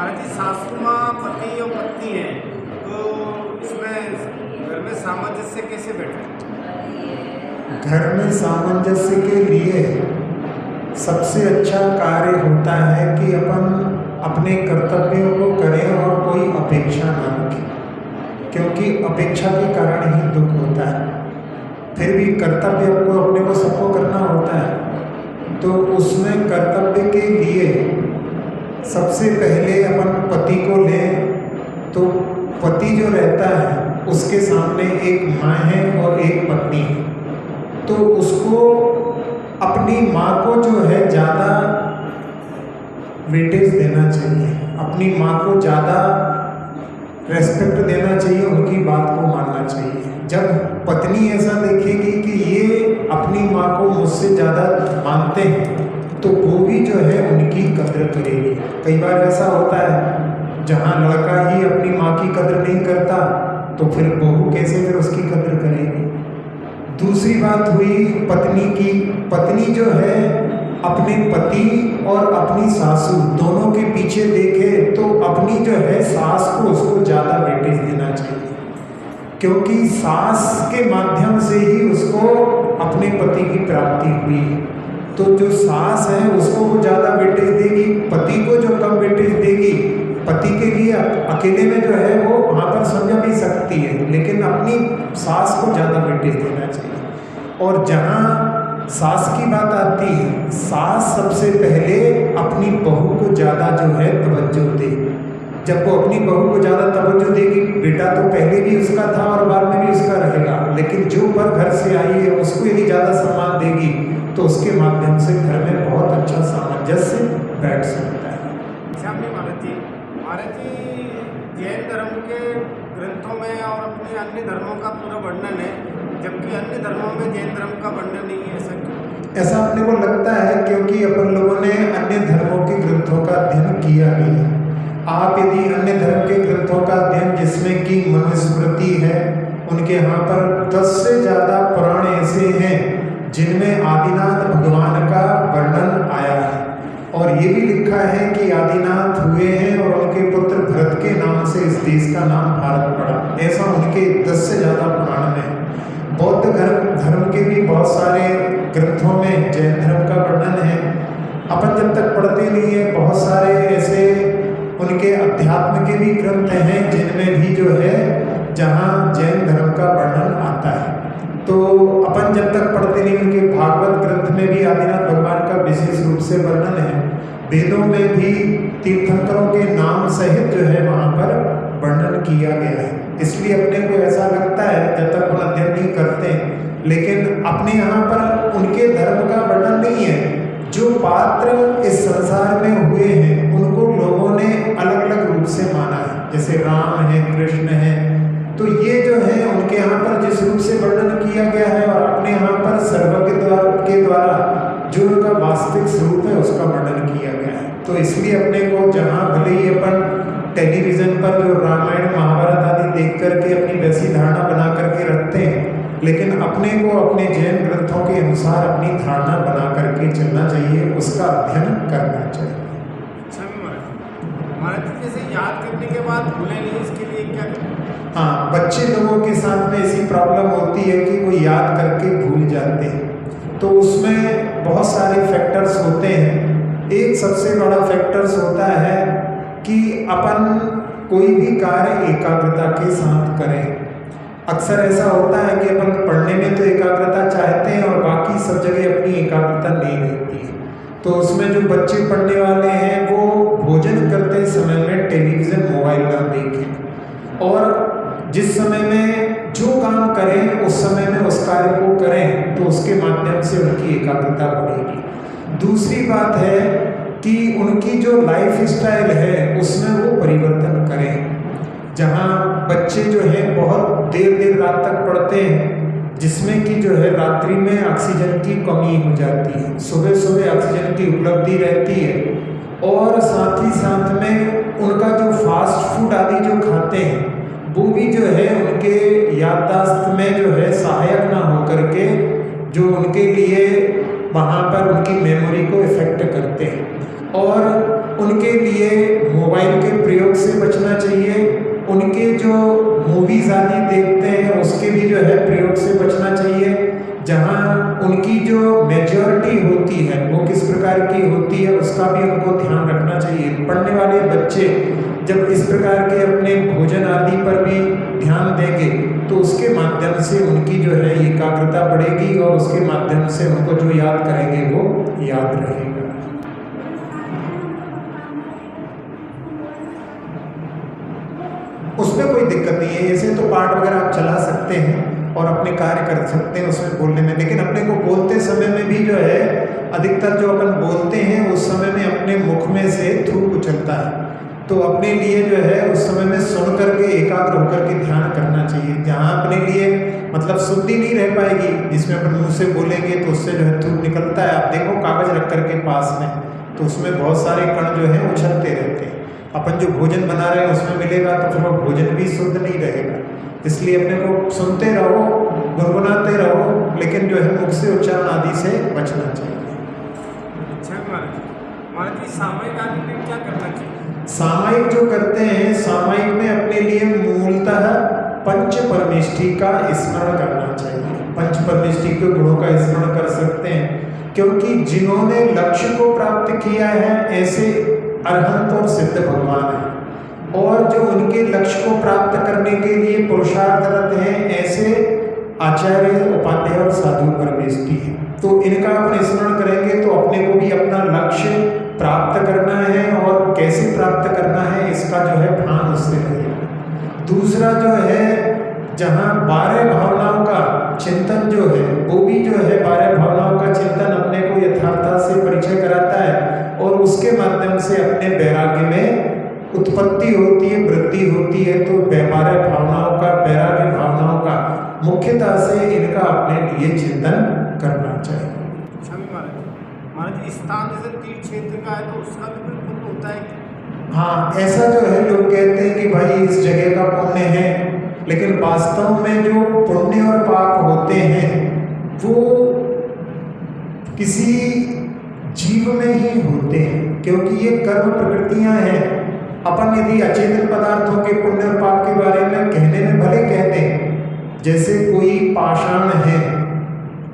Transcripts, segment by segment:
महाराज जी, सासू माँ, पति और पत्नी है, तो इसमें घर में सामंजस्य कैसे बैठे? घर में सामंजस्य के लिए सबसे अच्छा कार्य होता है कि अपन अपने कर्तव्यों को करें और कोई अपेक्षा न रखें, क्योंकि अपेक्षा के कारण ही दुख होता है। फिर भी कर्तव्य को अपने को सबको करना होता है, तो उसमें कर्तव्य के लिए सबसे पहले अपन पति को लें, तो पति जो रहता है उसके सामने एक माँ है और एक पत्नी है, तो उसको अपनी माँ को जो है ज़्यादा वेटेज देना चाहिए, अपनी माँ को ज़्यादा रेस्पेक्ट देना चाहिए, उनकी बात को मानना चाहिए। जब पत्नी ऐसा देखेगी कि ये अपनी माँ को मुझसे ज़्यादा मानते हैं, तो वो भी जो है उनकी कदर करेगी। कई बार ऐसा होता है जहाँ लड़का ही अपनी माँ की कदर नहीं करता, तो फिर बहू कैसे फिर उसकी कदर करेगी। दूसरी बात हुई पत्नी की। पत्नी जो है अपने पति और अपनी सासू दोनों के पीछे देखे तो अपनी जो है सास को उसको ज़्यादा वेटेज देना चाहिए, क्योंकि सास के माध्यम से ही उसको अपने पति की प्राप्ति हुई है। तो जो सास है उसको वो ज़्यादा वेटेज देगी, पति को जो कम वेटेज देगी, पति के लिए अकेले में जो है वो वहाँ पर समझा भी सकती है, लेकिन अपनी सास को ज़्यादा वेटेज देना चाहिए। और जहाँ सास की बात आती है, सास सबसे पहले अपनी बहू को ज़्यादा जो है तवज्जो दे। जब वो अपनी बहू को ज़्यादा तवज्जो देगी, बेटा तो पहले भी उसका था और बाद में भी उसका रहेगा, लेकिन जो पर घर से आई है उसको यदि ज़्यादा सम्मान देगी तो उसके माध्यम से घर में बहुत अच्छा सामंजस्य बैठ सकता है। महाराज जी, जैन धर्म के ग्रंथों में और अपने अन्य धर्मों का पूरा वर्णन है, जबकि अन्य धर्मों में जैन धर्म का वर्णन नहीं है, ऐसा क्यों? ऐसा अपने को लगता है क्योंकि अपन लोगों ने अन्य धर्मों के ग्रंथों का अध्ययन किया नहीं है। आप यदि अन्य धर्म के ग्रंथों का अध्ययन जिसमें कि मनुस्मृति है, उनके यहाँ पर 10 से ज़्यादा पुराण ऐसे हैं जिनमें आदिनाथ भगवान का वर्णन आया है, और ये भी लिखा है कि आदिनाथ हुए हैं और उनके पुत्र भरत के नाम से इस देश का नाम भारत पड़ा। ऐसा उनके 10 से ज़्यादा पुराण में। बौद्ध धर्म के भी बहुत सारे ग्रंथों में जैन धर्म का वर्णन है। अपन जब तक पढ़ते नहीं है, बहुत सारे ऐसे उनके अध्यात्म के भी ग्रंथ हैं जिनमें भी जो है जहाँ जैन धर्म का वर्णन आता है। तो अपन जब तक पढ़ते नहीं, उनके भागवत ग्रंथ में भी आदिनाथ भगवान का विशेष रूप से वर्णन है। वेदों में भी तीर्थंकरों के नाम सहित जो है वहाँ पर वर्णन किया गया है। इसलिए अपने को ऐसा लगता है जब तक हम अध्ययन नहीं करते, लेकिन अपने यहाँ पर उनके धर्म का वर्णन नहीं है। जो पात्र इस संसार में हुए हैं उनको लोगों ने अलग अलग रूप से माना है, जैसे राम है, कृष्ण है, तो ये जो है उनके यहाँ पर जिस रूप से वर्णन किया गया है, और अपने यहाँ पर सर्वज्ञ के द्वारा जो उनका वास्तविक स्वरूप है उसका वर्णन किया गया है। तो इसलिए अपने को जहाँ भले ही अपन टेलीविज़न पर जो रामायण महाभारत आदि देख करके अपनी वैसी धारणा बना करके रखते हैं, लेकिन अपने को अपने जैन ग्रंथों के अनुसार अपनी धारणा बना करके चलना चाहिए, उसका अध्ययन करना चाहिए। अच्छा महाराज जी, जैसे याद करने के बाद भूले नहीं, इसके लिए क्या करें? हाँ, बच्चे लोगों के साथ में ऐसी प्रॉब्लम होती है कि कोई याद करके भूल जाते हैं, तो उसमें बहुत सारे फैक्टर्स होते हैं। एक सबसे बड़ा फैक्टर्स होता है कि अपन कोई भी कार्य एकाग्रता के साथ करें। अक्सर ऐसा होता है कि अपन पढ़ने में तो एकाग्रता चाहते हैं और बाकी सब जगह अपनी एकाग्रता नहीं रहती है। तो उसमें जो बच्चे पढ़ने वाले हैं वो भोजन करते समय में टेलीविज़न, मोबाइल ना देखें, और जिस समय में जो काम करें उस समय में उस कार्य को करें, तो उसके माध्यम से उनकी एकाग्रता बढ़ेगी। दूसरी बात है कि उनकी जो लाइफ स्टाइल है उसमें वो परिवर्तन करें। जहाँ बच्चे जो हैं बहुत देर रात तक पढ़ते हैं, जिसमें कि जो है रात्रि में ऑक्सीजन की कमी हो जाती है, सुबह सुबह ऑक्सीजन की उपलब्धि रहती है, और साथ ही साथ में उनका जो फास्ट फूड आदि जो खाते हैं वो भी जो है उनके याददाश्त में जो है सहायक ना हो करके जो उनके लिए वहाँ पर उनकी मेमोरी को इफेक्ट करते हैं, और उनके लिए मोबाइल के प्रयोग से बचना चाहिए, उनके जो मूवीज़ आदि देखते हैं उसके भी जो है प्रयोग से बचना चाहिए। जहाँ उनकी जो मेजॉरिटी होती है वो किस प्रकार की होती है उसका भी उनको ध्यान रखना चाहिए। पढ़ने वाले बच्चे जब इस प्रकार के अपने भोजन आदि पर भी ध्यान देंगे तो उसके माध्यम से उनकी जो है एकाग्रता बढ़ेगी और उसके माध्यम से उनको जो याद करेंगे वो याद रहेगा। उसमें कोई दिक्कत नहीं है, ऐसे तो पाठ वगैरह आप चला सकते हैं और अपने कार्य कर सकते हैं उसमें बोलने में, लेकिन अपने को बोलते समय में भी जो है अधिकतर जो अपन बोलते हैं उस समय में अपने मुख में से थूक उछलता है, तो अपने लिए जो है उस समय में सुन करके एकाग्र होकर के ध्यान करना चाहिए। जहाँ अपने लिए मतलब शुद्धि नहीं रह पाएगी, जिसमें अपन मुँह से बोलेंगे तो उससे जो है थूक निकलता है। आप देखो कागज रख करके पास में तो उसमें बहुत सारे कण जो है उछलते रहते हैं। अपन जो भोजन बना रहे हैं उसमें मिलेगा तो फिर वो भोजन भी शुद्ध नहीं रहेगा। इसलिए अपने को सुनते रहो, गुनगुनाते रहो, लेकिन जो है मुख से उच्चारण आदि से बचना चाहिए। अच्छा महाराज जी, सामयिक आदि में क्या करना चाहिए? सामयिक जो करते हैं, सामयिक में अपने लिए मूलतः पंच परमेष्ठी का स्मरण करना चाहिए। पंच परमेष्ठी के गुणों का स्मरण कर सकते हैं, क्योंकि जिन्होंने लक्ष्य को प्राप्त किया है ऐसे अरहंत और सिद्ध भगवान हैं, और जो उनके लक्ष्य को प्राप्त करने के लिए पुरुषार्थरत हैं ऐसे आचार्य, उपाध्याय और साधु परमेष्ठी हैं। तो इनका अपन स्मरण करेंगे तो अपने को भी अपना लक्ष्य प्राप्त करना है और कैसे प्राप्त करना है इसका जो है भान उससे रहेगा। दूसरा जो है, जहाँ 12 भावनाओं का चिंतन जो है वो भी जो है 12 भावनाओं का चिंतन अपने को यथार्थता से परिचय कराता है और उसके माध्यम से अपने वैराग्य में उत्पत्ति होती है, वृद्धि होती है। तो 12 भावनाओं का, वैराग्य भावनाओं का मुख्यतः से इनका अपने लिए चिंतन करना चाहिए। महाराज जी, स्थान जैसे तीर्थ क्षेत्र का है तो उसका भी कोई पुण्य होता है क्या? हाँ, ऐसा जो है लोग कहते हैं कि भाई इस जगह का पुण्य है, लेकिन वास्तव में जो पुण्य और पाप होते हैं वो किसी जीव में ही होते हैं, क्योंकि ये कर्म प्रकृतियां हैं। अपन यदि अचेतन पदार्थों के पुण्य और पाप के बारे में कहने में भले कहते हैं, जैसे कोई पाषाण है,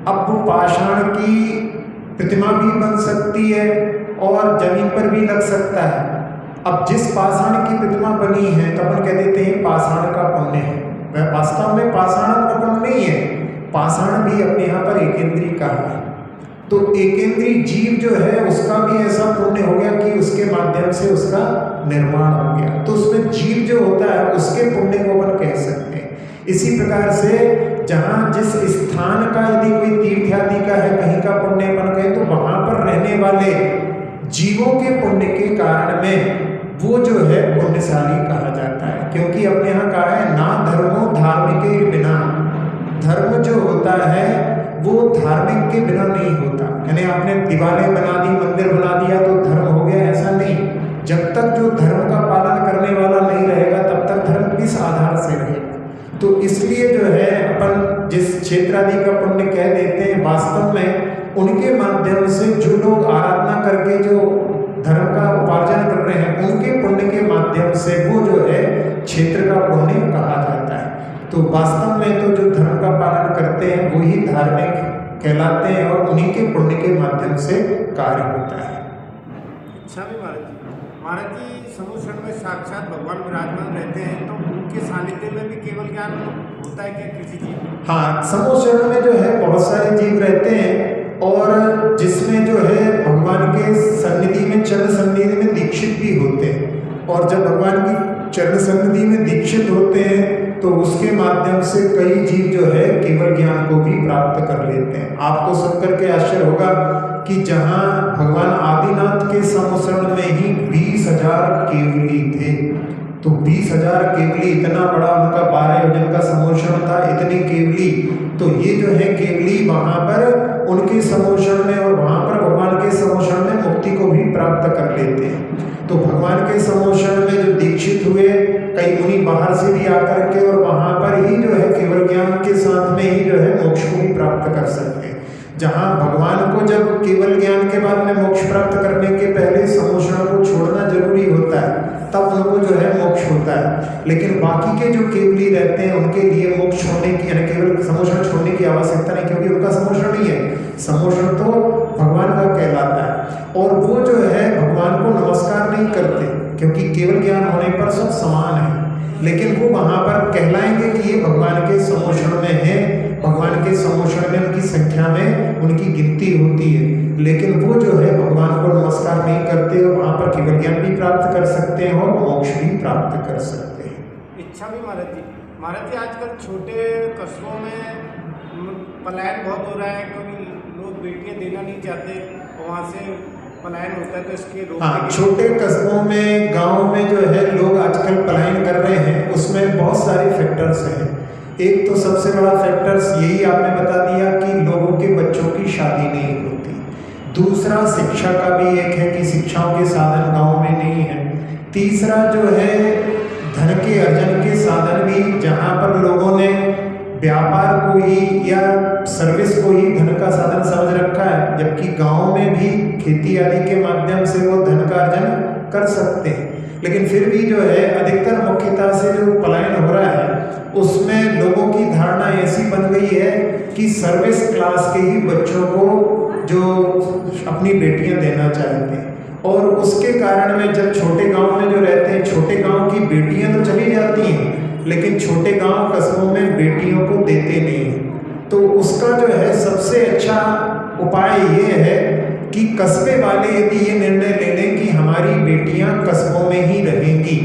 अब वो पाषाण की प्रतिमा भी बन सकती है और जमीन पर भी लग सकता है। अब जिस पाषाण की प्रतिमा बनी है तो अपन कह देते हैं पाषाण का पुण्य है, वह वास्तव में पाषाण का पुण्य नहीं है। पाषाण भी अपने यहाँ पर एकेंद्रीय कहा है, तो एकेंद्रीय जीव जो है उसका भी ऐसा पुण्य हो गया कि उसके माध्यम से उसका निर्माण हो गया, तो उसमें जीव जो होता है उसके पुण्य को अपन कह सकते हैं। इसी प्रकार से जहाँ जिस स्थान का यदि कोई तीर्थ आदि का है, कहीं का पुण्य अपन कहे, तो वहाँ पर रहने वाले जीवों के पुण्य के कारण में वो जो है पुण्यशाली कहा जाता है। क्योंकि अपने यहाँ कहा है ना धर्मो धार्मिक बिना, धर्म जो होता है वो धार्मिक के बिना नहीं होता। यानी आपने दीवारें बना दी, मंदिर बना दिया तो धर्म हो गया, ऐसा नहीं। जब तक जो धर्म का पालन करने वाला नहीं रहेगा तब तक धर्म किस आधार से रहेगा। तो इसलिए जो है अपन जिस क्षेत्र आदि का पुण्य कह देते हैं, वास्तव में उनके माध्यम से जो लोग आराधना करके जो धर्म का उपार्जन कर रहे हैं उनके पुण्य के माध्यम से वो जो है क्षेत्र का पुण्य कहा जाता है। तो वास्तव में तो जो धर्म का पालन करते हैं वही धार्मिक कहलाते हैं और उन्हीं के पुण्य के माध्यम से कार्य होता है। अच्छा भी महाराज जी, समुद्र में साक्षात भगवान विराजमान रहते हैं तो उनके सानिध्य में भी केवल ज्ञान होता है क्या किसी जीव? हाँ, समुद्र में जो है बहुत सारे जीव रहते हैं और जिसमें जो है भगवान के सन्निधि में, चरण सन्निधि में दीक्षित भी होते हैं। और जब भगवान की चरण सन्निधि में दीक्षित होते हैं तो उसके माध्यम से कई जीव जो है केवल ज्ञान को भी प्राप्त कर लेते हैं। आपको सुनकर के आश्चर्य होगा कि जहाँ भगवान आदिनाथ के समुद्र में ही 20,000 केवली थे, तो 20,000 केवली, इतना बड़ा उनका 12 योजन का समुद्र था, इतनी केवली, तो ये जो है केवली वहाँ पर उनके समुद्र में और वहाँ पर भगवान के समुद्र में मुक्ति को भी प्राप्त कर लेते हैं। तो भगवान के समुद्र में जो दीक्षित हुए, कई मुनि बाहर से भी आकर के और वहाँ पर ही जो है केवल ज्ञान के साथ में ही जो है मोक्ष को भी प्राप्त कर सकते हैं। जहाँ भगवान को जब केवल ज्ञान के बाद में मोक्ष प्राप्त करने के पहले समुद्र को छोड़ना जरूरी होता होता है तब उनको जो है मोक्ष होता है। लेकिन बाकी के जो केवली रहते हैं उनके लिए मोक्ष होने की यानी केवल समोषण छोड़ने की आवश्यकता नहीं, क्योंकि उनका समोषण ही है। समोषण तो भगवान का कहलाता है और वो जो है भगवान को नमस्कार नहीं करते, क्योंकि केवल ज्ञान होने पर सब समान है। लेकिन वो वहाँ पर कहलाएंगे कि ये भगवान के समोषण में है, भगवान के समोषण में उनकी संख्या में उनकी गिनती होती है। लेकिन वो जो है भगवान को नमस्कार नहीं करते और वहाँ पर केवल ज्ञान भी प्राप्त कर सकते हैं और मोक्ष भी प्राप्त कर सकते हैं। इच्छा भी महाराज जी आजकल छोटे कस्बों में पलायन बहुत हो रहा है, क्योंकि लोग बेटियां देना नहीं चाहते, वहाँ से पलायन होता है, तो इसके हाँ, छोटे कस्बों में गांव में जो है लोग आजकल पलायन कर रहे हैं, उसमें बहुत सारे फैक्टर्स हैं। एक तो सबसे बड़ा फैक्टर्स यही आपने बता दिया कि लोगों के बच्चों की शादी नहीं होती। दूसरा शिक्षा का भी एक है कि शिक्षाओं के साधन गांव में नहीं है। तीसरा जो है धन के अर्जन के साधन भी, जहां पर लोगों ने व्यापार को ही या सर्विस को ही धन का साधन समझ रखा है, जबकि गांव में भी खेती आदि के माध्यम से वो धन का अर्जन कर सकते हैं। लेकिन फिर भी जो है अधिकतर मुख्यतः से जो पलायन हो रहा है उसमें लोगों की धारणा ऐसी बन गई है कि सर्विस क्लास के ही बच्चों को जो अपनी बेटियां देना चाहते हैं, और उसके कारण में जब छोटे गांव में जो रहते हैं, छोटे गांव की बेटियां तो चली जाती हैं लेकिन छोटे गांव कस्बों में बेटियों को देते नहीं हैं। तो उसका जो है सबसे अच्छा उपाय ये है कि कस्बे वाले यदि ये निर्णय ले लें कि हमारी बेटियां कस्बों में ही रहेंगी,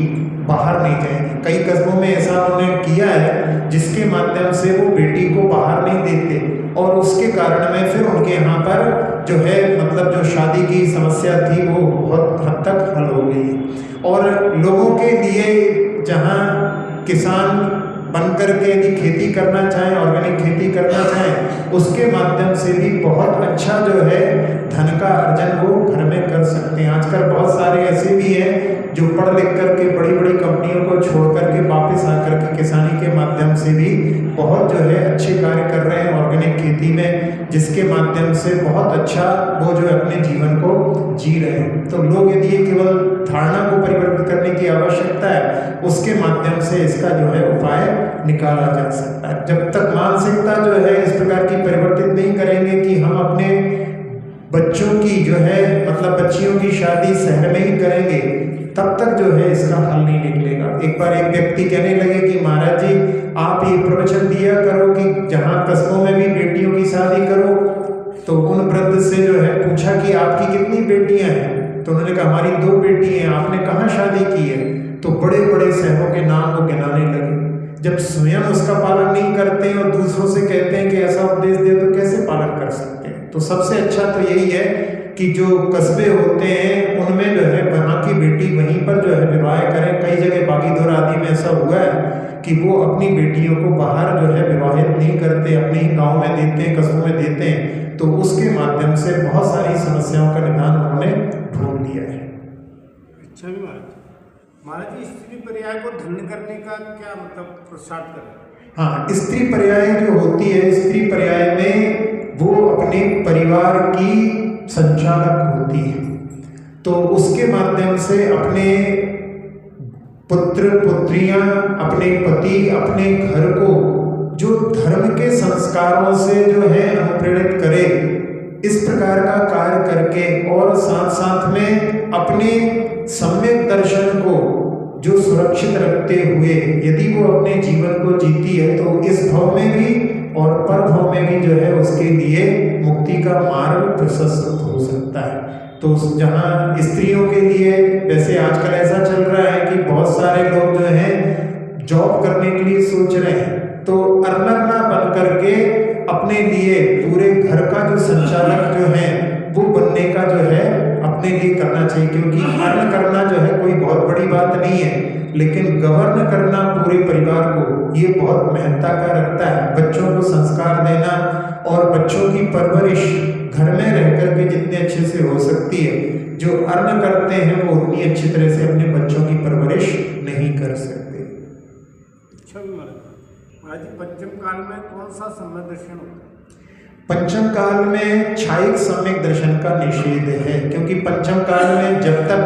बाहर नहीं जाएंगी। कई कस्बों में ऐसा उन्होंने किया है जिसके माध्यम से वो बेटी को बाहर नहीं देते और उसके कारण में फिर उनके यहाँ पर जो है मतलब जो शादी की समस्या थी वो बहुत हद तक हल हो गई। और लोगों के लिए जहाँ किसान बन करके यदि खेती करना चाहें, ऑर्गेनिक खेती करना चाहें, उसके माध्यम से भी बहुत अच्छा जो है धन का अर्जन वो घर में कर सकते हैं। आजकल बहुत सारे ऐसे भी हैं जो पढ़ लिख करके बड़ी बड़ी कंपनियों को छोड़ करके वापस आकर के किसानी के माध्यम से भी बहुत जो है अच्छे कार्य कर रहे हैं ऑर्गेनिक खेती में, जिसके माध्यम से बहुत अच्छा वो जो है अपने जीवन को जी रहे हैं। तो लोग यदि ये केवल धारणा को परिवर्तित करने की आवश्यकता है, उसके माध्यम से इसका जो है उपाय निकाला जा सकता है। जब तक मानसिकता जो है इस प्रकार की परिवर्तित नहीं करेंगे कि हम अपने बच्चों की जो है मतलब बच्चियों की शादी शहर में ही करेंगे, तब तक जो है इसका हल नहीं निकलेगा। एक बार एक व्यक्ति कहने लगे कि महाराज जी आप ये प्रवचन दिया करो कि जहाँ कस्बों में भी बेटियों की शादी करो। तो उन वृद्ध से जो है पूछा कि आपकी कितनी बेटियां हैं? तो उन्होंने कहा हमारी 2 बेटी हैं। आपने कहाँ शादी की है? तो बड़े बड़े शहरों के नाम वो गिनाने लगे। जब स्वयं उसका पालन नहीं करते हैं और दूसरों से कहते हैं कि ऐसा उपदेश दे, तो कैसे पालन कर सकते हैं? तो सबसे अच्छा तो यही है कि जो कस्बे होते हैं उनमें जो है वहाँ की बेटी वहीं पर जो है विवाह करें। कई जगह बागीदोर आदि में ऐसा हुआ है कि वो अपनी बेटियों को बाहर जो है विवाहित नहीं करते, अपने ही गाँव में देते हैं, कस्बों में देते हैं। तो उसके माध्यम से बहुत सारी समस्याओं का निदान उन्होंने ढूंढ लिया है। अच्छा भी महाराज जी स्त्री पर्याय को धन्य करने का क्या मतलब प्रोत्साहन करें? हाँ, स्त्री पर्याय जो होती है, स्त्री पर्याय में वो अपने परिवार की संचालक होती है, तो उसके माध्यम से अपने पुत्र पुत्रियां, अपने पति, अपने घर को जो धर्म के संस्कारों से जो है अनुप्रेरित करे, इस प्रकार का कार्य करके और साथ साथ में अपने सम्यक दर्शन को जो सुरक्षित रखते हुए यदि वो अपने जीवन को जीती है, तो इस भव में भी और पर भव में भी जो है उसके लिए मुक्ति का मार्ग प्रशस्त हो सकता है। तो जहाँ स्त्रियों के लिए वैसे आजकल ऐसा चल रहा है कि बहुत सारे लोग जो हैं जॉब करने के लिए सोच रहे हैं, तो अर्नर ना बन करके अपने लिए पूरे घर का जो संचालक जो है वो बनने का जो है अपने लिए करना चाहिए। क्योंकि अर्न करना जो है कोई बहुत बड़ी बात नहीं है, लेकिन गवर्न करना पूरे परिवार को ये बहुत महत्ता का रखता है। बच्चों को संस्कार देना और बच्चों की परवरिश घर में रह करके जितने अच्छे से हो सकती है, जो अर्न करते हैं वो उतनी अच्छी तरह से अपने बच्चों की परवरिश नहीं कर सकते। अच्छा महाराज जी पंचम काल में कौन सा सम्यक दर्शन होता है? पंचम काल में क्षायिक सम्यक दर्शन का निषेध है, क्योंकि पंचम काल में जब तक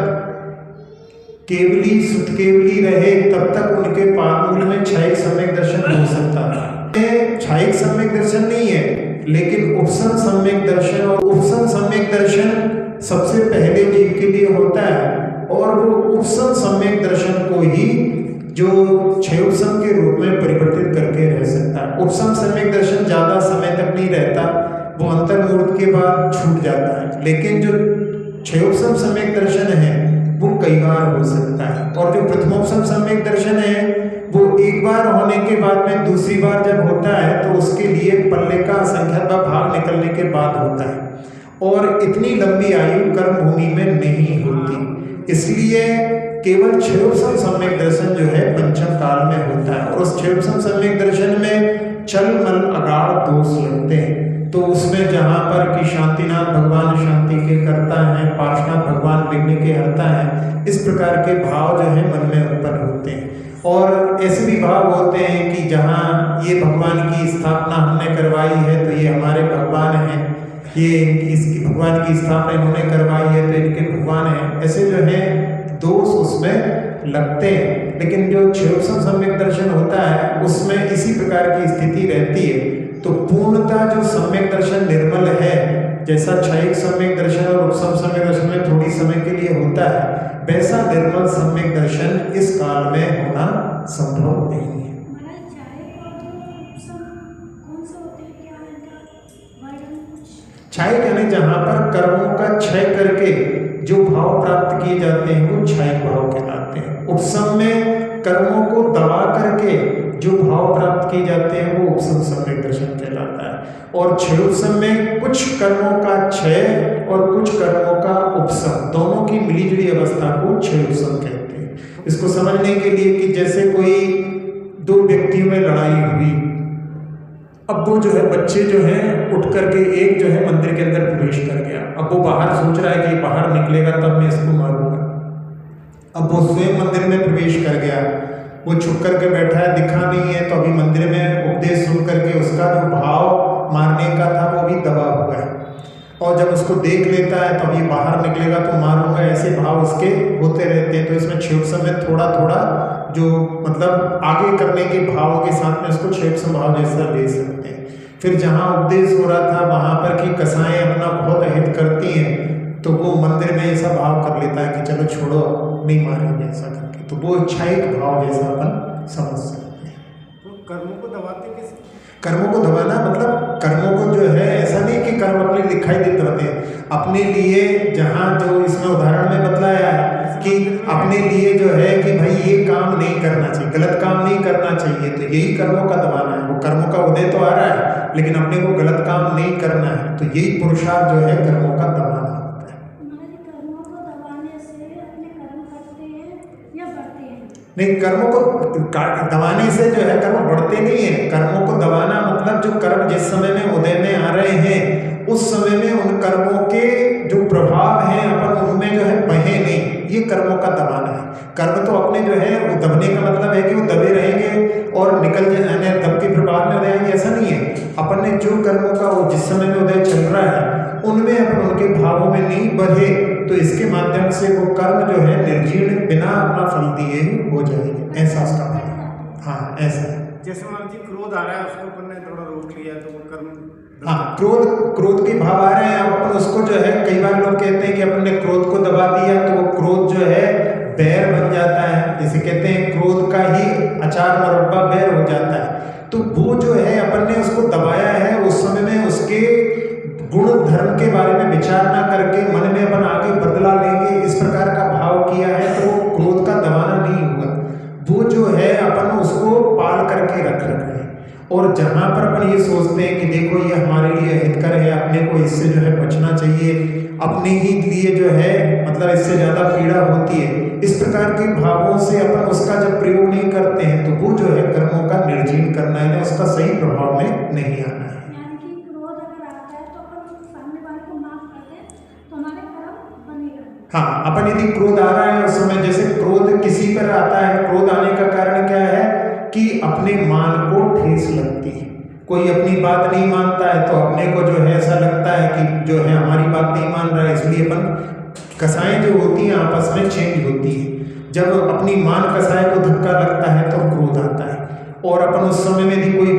केवली सुत केवली रहे तब तक उनके पादमूल में क्षयिक सम्यक दर्शन हो सकता था। क्षयिक सम्यक दर्शन नहीं है, लेकिन उपसन सम्यक दर्शन, और उपसन सम्यक दर्शन सबसे पहले जीव के लिए होता है, और वो उपसन सम्यक दर्शन को ही जो क्षयोपसम के रूप में परिवर्तित करके रह सकता है। उपसम सम्यक दर्शन ज्यादा समय तक नहीं रहता, वो अंतर्मुहूर्त के बाद छूट जाता है, लेकिन जो क्षयोपसम सम्यक दर्शन है वो कई बार हो सकता है। और जो प्रथमोपसम सम्यक दर्शन है वो एक बार होने के बाद में दूसरी बार जब होता है तो उसके लिए पल्ले का असंख्यात भाग निकलने के बाद होता है, और इतनी लंबी आयु कर्म भूमि में नहीं होती। इसलिए केवल क्षयोपसम सम्यक दर्शन जो है पंचम काल में होता है, और उस क्षयोपसम सम्यक दर्शन में छल मल अगाढ़ दोष लगते हैं। तो उसमें जहाँ पर कि शांतिनाथ भगवान शांति के करता है, पार्श्वनाथ भगवान विघ्न के हरता है, इस प्रकार के भाव जो है मन में उत्पन्न होते हैं। और ऐसे भी भाव होते हैं कि जहाँ ये भगवान की स्थापना हमने करवाई है तो ये हमारे भगवान हैं, ये इसकी भगवान की स्थापना इन्होंने करवाई है तो इनके भगवान हैं, ऐसे जो है दोष उसमें लगते हैं। लेकिन जो क्षयोपसम सम्यक दर्शन होता है उसमें इसी प्रकार की स्थिति रहती है। तो पूर्णतः जो सम्यक दर्शन निर्मल है, जैसा क्षयिक सम्यक दर्शन और उपसम सम्यक दर्शन में थोड़ी समय के लिए होता है, वैसा निर्मल सम्यक दर्शन इस काल में होना संभव नहीं है। क्षयिक यानी जहाँ पर कर्मों का क्षय करके जो भाव प्राप्त किए जाते हैं वो क्षयिक भाव कहलाते हैं। उपसम में कर्मों को दबा करके जो भाव प्राप्त किए जाते हैं वो उपसम सम्यक दर्शन कहलाता है। और क्षयोपसम में कुछ कर्मों का क्षय और कुछ कर्मों का उपसम, दोनों की मिलीजुली अवस्था को क्षयोपसम कहते हैं। इसको समझने के लिए कि जैसे कोई दो व्यक्तियों में लड़ाई हुई, अब वो जो है बच्चे जो है उठ करके एक जो है मंदिर के अंदर प्रवेश कर गया। अब वो बाहर सोच रहा है कि बाहर निकलेगा तब मैं इसको मारूंगा। अब वो स्वयं मंदिर में प्रवेश कर गया, वो छुप करके बैठा है, दिखा नहीं है, तो अभी मंदिर में उपदेश सुन करके उसका जो भाव मारने का था वो भी दबा हुआ है। और जब उसको देख लेता है तो अभी बाहर निकलेगा तो मारूंगा, ऐसे भाव उसके होते रहते हैं। तो इसमें क्षयोपसम में थोड़ा थोड़ा जो मतलब आगे करने के भावों के साथ में उसको क्षयोपसम भाव जैसा ले सकते हैं। फिर जहाँ उपदेश हो रहा था वहाँ पर कि कसाएं अपना बहुत अहित करती हैं, तो वो मंदिर में ऐसा भाव कर लेता है कि चलो छोड़ो नहीं मारेंगे ऐसा करके, तो वो क्षयिक भाव जैसा अपन समझ सकते हैं। तो कर्मों को दबाते किस? कर्मों को दबाना मतलब कर्मों को जो है ऐसा नहीं कि कर्म अपने दिखाई देते रहते हैं, अपने लिए जहाँ जो इसमें उदाहरण में बतलाया है कि अपने लिए जो है कि भाई ये काम नहीं करना चाहिए, गलत काम नहीं करना चाहिए, तो यही कर्मों का दबाना है। वो कर्मों का उदय तो आ रहा है लेकिन अपने को गलत काम नहीं करना है, तो यही पुरुषार्थ जो है कर्मों का दबाना होता है। नहीं, कर्मों को दबाने से जो है कर्म बढ़ते नहीं है। कर्मों को दबाना मतलब जो कर्म जिस समय में उदय में आ रहे हैं उस समय में उन कर्मों के जो प्रभाव हैं अपन उनमें जो है बहे नहीं, ये कर्मों का दबाना है। कर्म तो अपने जो है वो दबने का मतलब है कि वो दबे रहेंगे और निकल जाने दब के प्रभाव में उदय आएंगे, ऐसा नहीं है। अपन ने जो कर्मों का वो जिस समय में उदय चल रहा है उनमें अपन उनके भावों में नहीं बढ़े, तो इसके माध्यम से वो कर्म जो है निर्जीर्ण बिना अपना फल दिए हो जाएंगे, ऐसा उसका भाव। हाँ, ऐसा है। जैसे मान लीजिए क्रोध आ रहा है, उसको अपन ने थोड़ा रोक लिया तो वो कर्म। हाँ, क्रोध के भाव आ रहे हैं, अब अपन उसको जो है कई बार लोग कहते हैं कि अपन ने क्रोध को दबा दिया तो वो क्रोध जो है बैर बन जाता है। जैसे कहते हैं क्रोध का ही अचार मुरब्बा बैर हो जाता है। तो वो जो है अपन ने उसको दबाया है, उस समय में उसके गुण धर्म के बारे में विचार ना करके मन में अपन आगे बदला लेंगे, इस प्रकार का भाव किया है तो वो क्रोध का दबाना नहीं हुआ। वो जो है अपन उसको पाल करके रख रहे हैं। और जहाँ पर अपन ये सोचते हैं कि देखो ये हमारे लिए हितकर है, अपने को इससे जो है बचना चाहिए, अपने ही लिए जो है मतलब इससे ज़्यादा पीड़ा होती है, इस प्रकार के भावों से अपन उसका जब प्रयोग नहीं करते हैं तो वो जो है कर्मों का निर्जीर्ण करना है, उसका सही प्रभाव में नहीं आना है। हाँ, अपन यदि क्रोध आ रहा है उस समय, जैसे क्रोध किसी पर आता है, क्रोध आने का कारण क्या है कि अपने मान को ठेस लगती है। कोई अपनी बात नहीं मानता है तो अपने को जो है ऐसा लगता है कि जो है हमारी बात नहीं मान रहा है, इसलिए अपन कसाएं जो होती हैं आपस में चेंज होती है। जब अपनी मान कसाय को धक्का लगता है तो क्रोध आता है। और अपन उस समय में भी कोई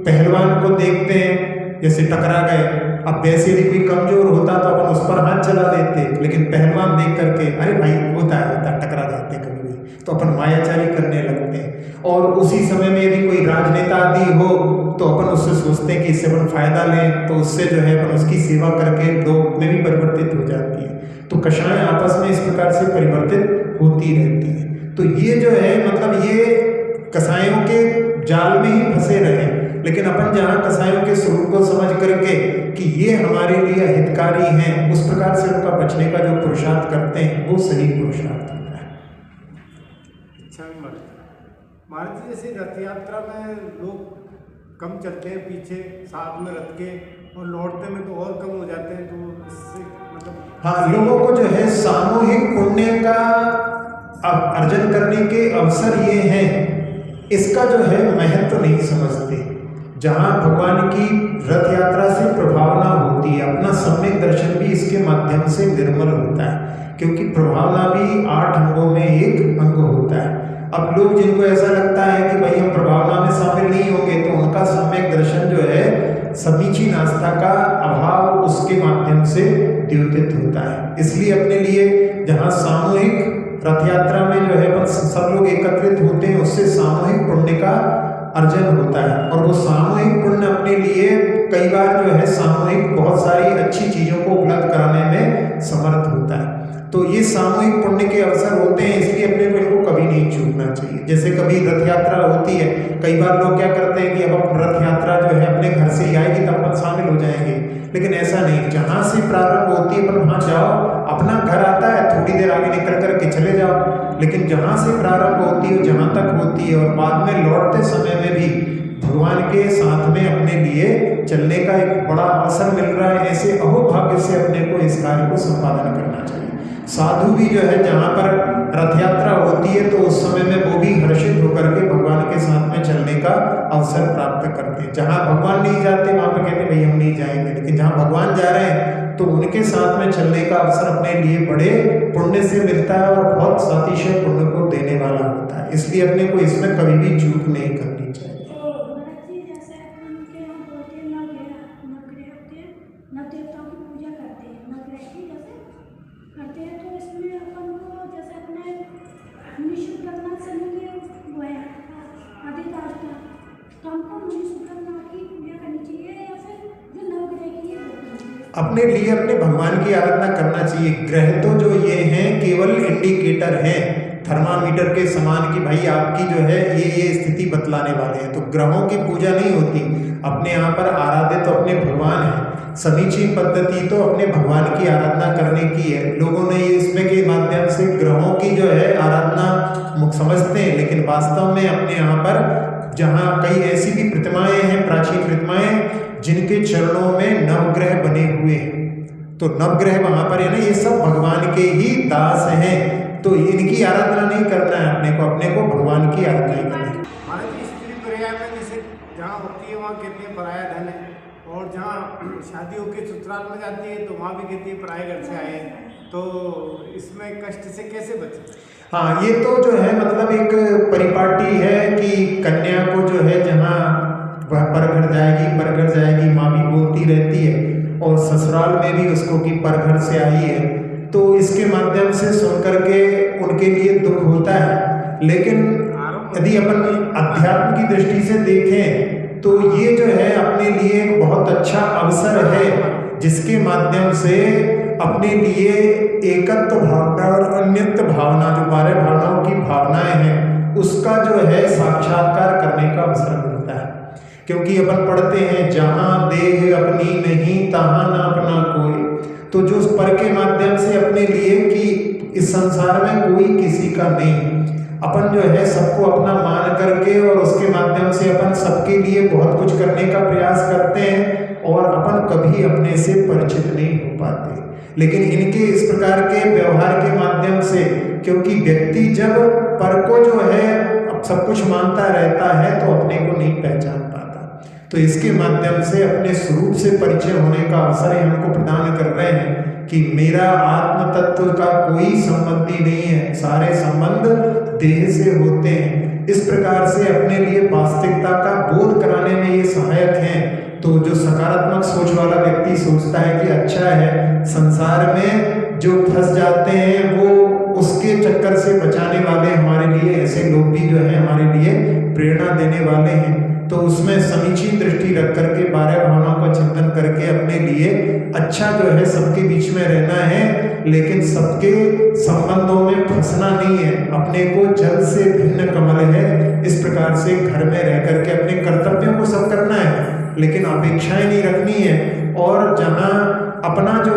पहलवान को देखते हैं जैसे टकरा गए, अब वैसे यदि कोई कमजोर होता तो अपन उस पर हाथ चला देते, लेकिन पहलवान देख करके अरे भाई होता है टकरा जाते कभी भी, तो अपन मायाचारी करने लगते हैं। और उसी समय में यदि कोई राजनेता आदि हो तो अपन उससे सोचते हैं कि इससे अपन फायदा लें, तो उससे जो है अपन उसकी सेवा करके लोग में भी परिवर्तित हो जाती है। तो कषाएं आपस में इस प्रकार से परिवर्तित होती रहती है। तो ये जो है मतलब ये कसायों के जाल में ही फंसे रहे, लेकिन अपन जहाँ कसायों के स्वरूप को समझ करके कि ये हमारे लिए हितकारी हैं, उस प्रकार से उनका बचने का जो पुरुषार्थ करते हैं वो सही पुरुषार्थ होता है। अच्छा महाराज जी, जैसे रथ यात्रा में लोग कम चलते हैं पीछे साथ में रथ के, और लौटते में तो और कम हो जाते हैं, तो इससे मतलब हाँ, लोगों को जो है सामूहिक पुण्य का अर्जन करने के अवसर ये हैं, इसका जो है महत्व नहीं समझते। जहाँ भगवान की रथ यात्रा से प्रभावना होती है, अपना सम्यक दर्शन भी इसके माध्यम से निर्मल होता है, क्योंकि प्रभावना भी 8 अंगों में एक अंग होता है। अब लोग जिनको ऐसा लगता है कि भाई हम प्रभावना में शामिल नहीं होंगे, तो उनका सम्यक दर्शन जो है समीचीन आस्था का अभाव उसके माध्यम से द्योतित होता है। इसलिए अपने लिए जहाँ सामूहिक रथ यात्रा में जो है अपन सब लोग एकत्रित होते हैं, उससे सामूहिक पुण्य का अर्जन होता है। और वो सामूहिक पुण्य अपने लिए कई बार जो है सामूहिक बहुत सारी अच्छी चीज़ों को उपलब्ध कराने में समर्थ होता है। तो ये सामूहिक पुण्य के अवसर होते हैं, इसलिए अपने को इनको कभी नहीं चूकना चाहिए। जैसे कभी रथ यात्रा होती है, कई बार लोग क्या करते हैं कि अब रथ यात्रा जो है अपने घर से ही आएगी तब अपन शामिल हो जाएंगे, लेकिन ऐसा नहीं। जहाँ से प्रारंभ होती है अपन वहाँ जाओ, अपना घर आता है थोड़ी देर आगे निकल करके चले जाओ, लेकिन जहाँ से प्रारंभ होती है जहाँ तक होती है, और बाद में लौटते समय में भी भगवान के साथ में अपने लिए चलने का एक बड़ा अवसर मिल रहा है। ऐसे अहोभाग्य से अपने को इस कार्य को संपादन करना चाहिए। साधु भी जो है जहाँ पर रथ यात्रा होती है तो उस समय में वो भी हर्षित होकर के भगवान के साथ में चलने का अवसर प्राप्त करते हैं। जहाँ भगवान नहीं जाते वहाँ पे कहते भाई हम नहीं जाएंगे, लेकिन जहाँ भगवान जा रहे हैं तो उनके साथ में चलने का अवसर अपने लिए बड़े पुण्य से मिलता है और बहुत अतिशय पुण्य को देने वाला होता है। इसलिए अपने को इसमें कभी भी चूक नहीं करनी चाहिए। अपने लिए अपने भगवान की आराधना करना चाहिए। ग्रह तो जो ये हैं केवल इंडिकेटर हैं, थर्मामीटर के समान, कि भाई आपकी जो है ये स्थिति बतलाने वाले हैं। तो ग्रहों की पूजा नहीं होती, अपने यहाँ पर आराध्य तो अपने भगवान हैं। समीचीन पद्धति तो अपने भगवान की आराधना करने की है। लोगों ने इसमें के माध्यम से ग्रहों की जो है आराधना मुख समझते हैं, लेकिन वास्तव में अपने यहाँ पर जहाँ कई ऐसी भी प्रतिमाएं हैं, प्राचीन प्रतिमाएं जिनके चरणों में नवग्रह बने हुए हैं, तो नवग्रह वहाँ पर है ना, ये सब भगवान के ही दास हैं। तो इनकी आराधना नहीं करना है अपने को भगवान की आराधना ही करनी है। हमारे स्त्री पर्याय में जैसे जहाँ होती है वहाँ कहती है पराया धन है, और जहाँ शादी होकर ससुराल में जाती है तो वहाँ भी कहती है पराये घर से आए हैं। तो इसमें कष्ट से कैसे बचे? हाँ, ये तो जो है मतलब एक परिपाटी है कि कन्या को जो है जहाँ वह परघर जाएगी, माँ भी बोलती रहती है, और ससुराल में भी उसको कि परघर से आई है, तो इसके माध्यम से सुनकर के उनके लिए दुख होता है। लेकिन यदि अपन अध्यात्म की दृष्टि से देखें तो ये जो है अपने लिए एक बहुत अच्छा अवसर है, जिसके माध्यम से अपने लिए एकत्व भावना और अन्यत्व भावना, जो 12 भावनाओं की भावनाएं हैं, उसका जो है साक्षात्कार करने का अवसर मिलता है। क्योंकि अपन पढ़ते हैं जहाँ देह अपनी नहीं तहाँ ना अपना कोई, तो जो उस पर के माध्यम से अपने लिए कि इस संसार में कोई किसी का नहीं, अपन जो है सबको अपना मान करके और उसके माध्यम से अपन सबके लिए बहुत कुछ करने का प्रयास करते हैं, और अपन कभी अपने से परिचित नहीं हो पाते। लेकिन इनके इस प्रकार के व्यवहार के माध्यम से, क्योंकि व्यक्ति जब पर को जो है सब कुछ मानता रहता है तो अपने को नहीं पहचान पाता, तो इसके माध्यम से अपने स्वरूप से परिचय होने का अवसर हमको प्रदान कर रहे हैं कि मेरा आत्म तत्व का कोई संबंधी नहीं है, सारे संबंध देह से होते हैं। इस प्रकार से अपने लिए वास्तविकता का बोध कराने में ये सहायक हैं। तो जो सकारात्मक सोच वाला व्यक्ति सोचता है कि अच्छा है, संसार में जो फंस जाते हैं वो उसके चक्कर से बचाने वाले हमारे लिए ऐसे लोग भी जो है हमारे लिए प्रेरणा देने वाले हैं। तो उसमें समीचीन दृष्टि रख करके 12 भावनाओं का चिंतन करके अपने लिए अच्छा जो है सबके बीच में रहना है, लेकिन सबके संबंधों में फंसना नहीं है। अपने को जल से भिन्न कमल है, इस प्रकार से घर में रह करके अपने कर्तव्यों को सब करना है, लेकिन अपेक्षाएं नहीं रखनी है। और जहाँ अपना जो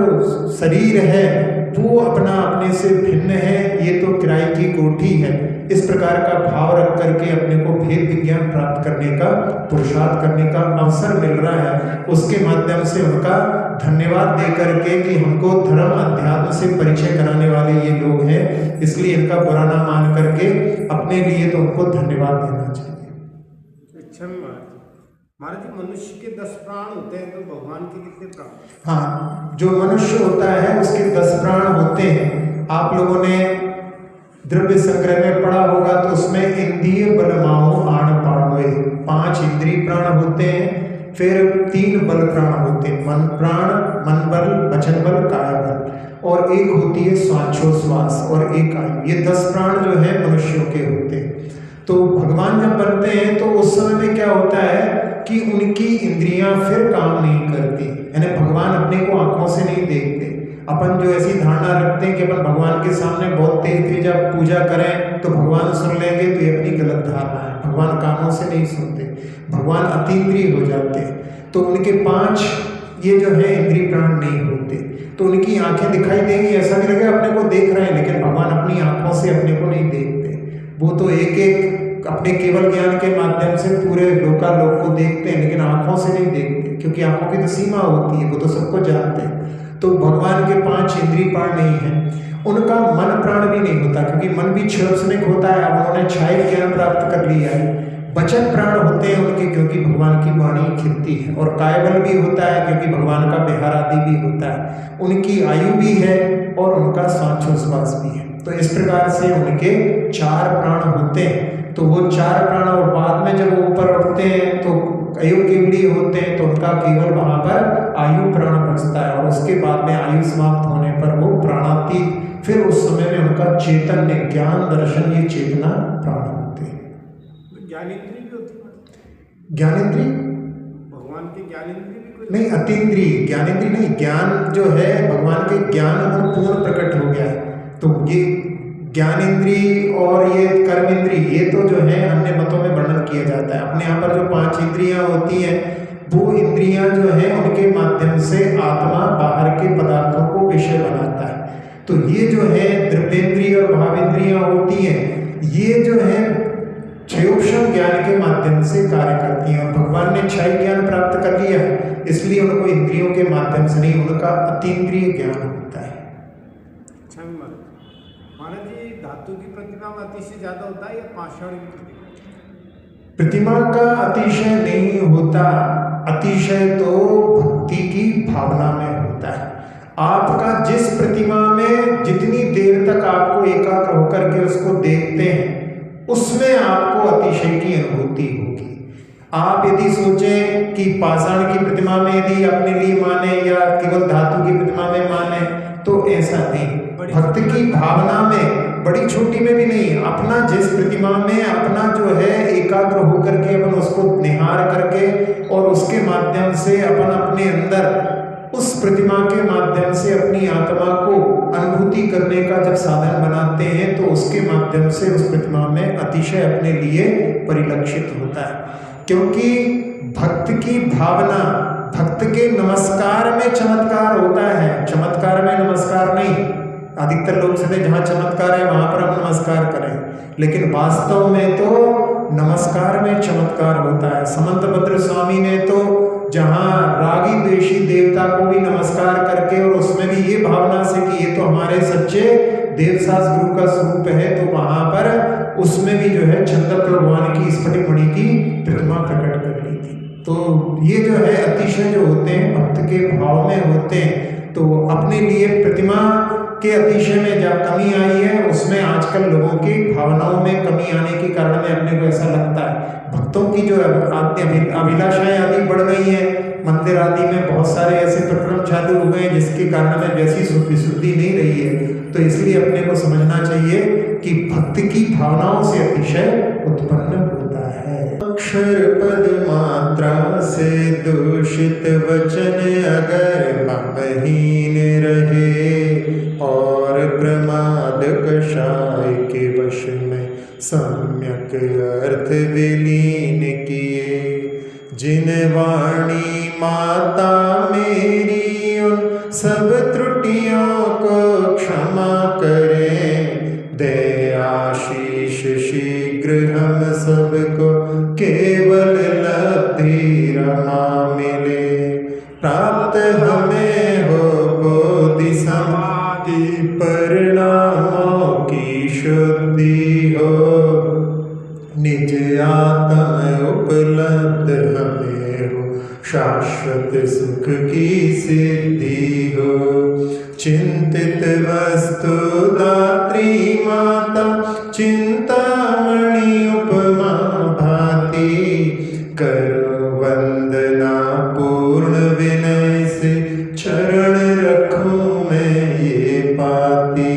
शरीर है वो अपना अपने से भिन्न है, ये तो किराए की कोठी है। इस प्रकार का भाव रख करके अपने को भेद विज्ञान प्राप्त करने का, पुरुषार्थ करने का अवसर मिल रहा है। उसके माध्यम से उनका धन्यवाद दे करके कि हमको धर्म अध्यात्म से परिचय कराने वाले ये लोग हैं, इसलिए इनका बुरा ना मान करके अपने लिए तो उनको धन्यवाद देना चाहिए। अच्छा महाराज जी, मनुष्य के 10 प्राण होते हैं, तो भगवान के कितने प्राण? हाँ, जो मनुष्य होता है उसके 10 प्राण होते हैं। आप लोगों ने द्रव्य संग्रह में पढ़ा होगा तो उसमें इंद्रिय बलमाओ आण पाणवे 5 इंद्रिय प्राण होते हैं, फिर 3 बल प्राण होते हैं, मन प्राण, मन बल, वचन बल, काय बल, और एक होती है श्वासोश्वास और एक आयु। ये 10 प्राण जो है मनुष्यों के होते हैं। तो भगवान जब बनते हैं तो उस समय में क्या होता है कि उनकी इंद्रियां फिर काम नहीं करती, यानी भगवान अपने को आंखों से नहीं देखते। अपन जो ऐसी धारणा रखते हैं कि अपन भगवान के सामने बहुत तेज जब पूजा करें तो भगवान सुन लेंगे, तो ये अपनी गलत धारणा है। भगवान कानों से नहीं सुनते, भगवान अतीन्द्रिय हो जाते हैं। तो उनके 5 ये जो है इंद्रिय प्राण नहीं होते, तो उनकी आंखें दिखाई देंगी, ऐसा भी लगेगा अपने को देख रहे हैं, लेकिन भगवान अपनी आंखों से अपने को नहीं देखते। वो तो एक एक अपने केवल ज्ञान के माध्यम से पूरे लोकालोक को देखते हैं, लेकिन आंखों से नहीं देखते, क्योंकि आंखों की तो सीमा होती है, वो तो सबको जानते हैं। तो भगवान के 5 इंद्रिय प्राण नहीं है। उनका मन प्राण भी नहीं होता, क्योंकि मन भी क्षणिक होता है। अब उन्होंने क्षय ज्ञान प्राप्त कर लिया है। वचन प्राण होते हैं उनके, क्योंकि भगवान की वाणी खिलती है, और कायबल भी होता है क्योंकि भगवान का विहार आदि भी होता है। उनकी आयु भी है और उनका सांसोश्वास भी है। तो इस प्रकार से उनके 4 प्राण होते हैं। तो वो 4 प्राण, और बाद में जब वो ऊपर उठते हैं तो आयु केवड़ी होते हैं, तो उनका केवल वहां पर आयु प्राण बचता है, और उसके बाद में आयु समाप्त होने पर वो प्राणातीत, फिर उस समय में उनका चैतन्य, ज्ञान, दर्शन, ये चेतना प्राण होते हैं। ज्ञानेंद्रिय भी होती है? ज्ञानेंद्रिय भगवान के ज्ञानेंद्रिय भी कोई नहीं, अतीन्द्रिय। ज्ञानेंद्रिय नहीं, ज्ञान जो है भगवान के ज्ञान और पूर्ण प्रकट हो गया है। तो ये ज्ञान इंद्रिय और ये कर्म इंद्रिय, ये तो जो है अन्य मतों में वर्णन किया जाता है। अपने यहाँ पर जो 5 इंद्रियां होती हैं, वो इंद्रियां जो है उनके माध्यम से आत्मा बाहर के पदार्थों को विषय बनाता है। तो ये जो है द्रव्येंद्रिय और भावेंद्रियां होती हैं, ये जो है क्षयोक्षम ज्ञान के माध्यम से कार्य करती हैं। और भगवान ने क्षय ज्ञान प्राप्त कर लिया है, इसलिए उनको इंद्रियों के माध्यम से नहीं, उनका अतीन्द्रिय ज्ञान होता है। अच्छा महाराज जी, धातु की प्रतिमा में अतिशय ज्यादा होता है या पाषाण की प्रतिमा का अतिशय नहीं होता, अतिशय तो भक्ति की भावना में होता है। आपका जिस प्रतिमा में जितनी देर तक आपको एकाग्र होकर के उसको देखते हैं, उसमें आपको अतिशय की अनुभूति होगी। आप यदि सोचें कि पाषाण की प्रतिमा में यदि अपने लिए माने या केवल धातु की प्रतिमा में माने, तो ऐसा नहीं। भक्त की भावना में, बड़ी छोटी में भी नहीं, अपना जिस प्रतिमा में अपना जो है एकाग्र होकर के अपन उसको निहार करके और उसके माध्यम से अपन अपने अंदर उस प्रतिमा के माध्यम से अपनी आत्मा को अनुभूति करने का जब साधन बनाते हैं, तो उसके माध्यम से उस प्रतिमा में अतिशय अपने लिए परिलक्षित होता है। क्योंकि भक्त की भावना, भक्त के नमस्कार में चमत्कार होता है, चमत्कार में नमस्कार नहीं। अधिकतर लोग कहते हैं जहाँ चमत्कार है वहां पर हम नमस्कार करें, लेकिन वास्तव में तो नमस्कार में चमत्कार होता है। समंतभद्र स्वामी ने तो जहाँ रागी द्वेषी देवता को भी नमस्कार करके और उसमें भी ये भावना से कि ये तो हमारे सच्चे देवसास गुरु का स्वरूप है, तो वहां पर उसमें भी जो है चंद्र भगवान की स्फटिक मणि की प्रतिमा प्रकट कर ली थी। तो ये जो है अतिशय जो होते हैं भक्त के भाव में होते हैं। तो अपने लिए प्रतिमा के अतिशय में जहाँ कमी आई है, उसमें आजकल लोगों की भावनाओं में कमी आने के कारण में अपने को ऐसा लगता है। भक्तों की जो अभिलाषाएं आदि बढ़ गई हैं, मंदिर आदि में बहुत सारे ऐसे प्रक्रम चालू हो गए जिसके कारण में वैसी विशुद्धि नहीं रही है। तो इसलिए अपने को समझना चाहिए कि भक्त की भावनाओं से अतिशय उत्पन्न होता है। अक्षर पद मात्रा से दूषित वचन अगर ममहीन रहे और प्रमाद कषाय के वश में सम्यक अर्थ विलीन किए, जिन वाणी माता मेरी उन सब त्रुटियों को क्षमा करें, दे आशीष शीघ्र हम सबको केवल लब्धि रमा मिले, प्राप्त हमें हो बोधि समाधि परिणामों की शुद्धि हो, निज आत्म उपलब्ध हमें हो, शाश्वत सुख की सिद्धि हो। चिंतित वस्तु दात्री माता चिंतामणि उपमा भाति, करो वंदना पूर्ण विनय से चरण रखूं मैं ये पाती,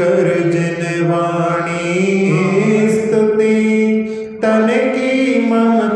कर जिन वाणी स्तुति तन की ममता